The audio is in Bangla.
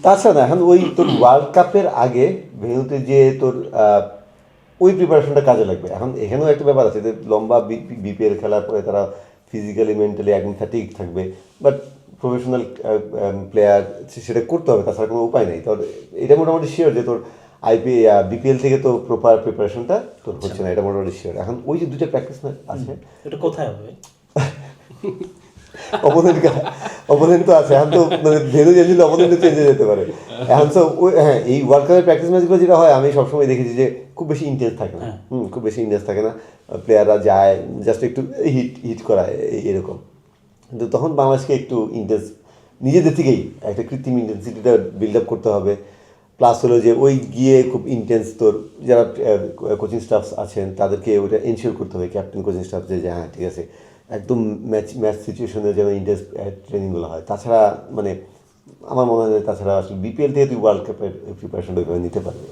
তাছাড়া এখন ওই তোর ওয়ার্ল্ড কাপের আগে ভেন্যুতে যে তোর ওই প্রিপারেশনটা কাজে লাগবে। এখন এখানেও একটা ব্যাপার আছে যে লম্বা বিপিএল খেলার পরে তারা ফিজিক্যালি মেন্টালি একদম ফ্যাটিক থাকবে, বাট প্রফেশনাল প্লেয়ার সেটা করতে হবে, তাছাড়া কোনো উপায় নেই। তোর এটা মোটামুটি শিওর যে তোর বিপিএল থেকে তো প্রপার প্রিপারেশনটা তোর হচ্ছে না, এটা মোটামুটি শিওর। এখন ওই যে দুটো প্র্যাকটিস না আছে, এটা কোথায় হবে? অপোনেন্ট তো আছে এখন, তো মানে ভেন্যু চেঞ্জ হলে অপোনেন্টও চেঞ্জ হয়ে যেতে পারে। এখন তো ওই হ্যাঁ, এই ওয়ার্ল্ড কাপের প্র্যাকটিস ম্যাচগুলো যেটা হয় আমি সবসময় দেখেছি যে খুব বেশি ইন্টেন্স থাকে না। খুব বেশি ইন্টেন্স থাকে না, প্লেয়াররা যায় জাস্ট একটু হিট হিট করায় এরকম। কিন্তু তখন বাংলাদেশকে একটু ইন্টেন্স নিজেদের থেকেই একটা কৃত্রিম ইন্টেন্সিটিটা বিল্ড আপ করতে হবে। প্লাস হলো যে ওই গিয়ে খুব ইন্টেন্স তোর যারা কোচিং স্টাফ আছেন তাদেরকে ওটা এনশিওর করতে হবে, ক্যাপ্টেন কোচিং স্টাফ, যে হ্যাঁ ঠিক আছে একদম ম্যাচ সিচুয়েশনে যেন ইন্টেন্স ট্রেনিংগুলো হয়। তাছাড়া মানে আমার মনে হয় তাছাড়া আসলে বিপিএল থেকে তুই ওয়ার্ল্ড কাপের প্রিপারেশনটা ওইভাবে নিতে পারবে।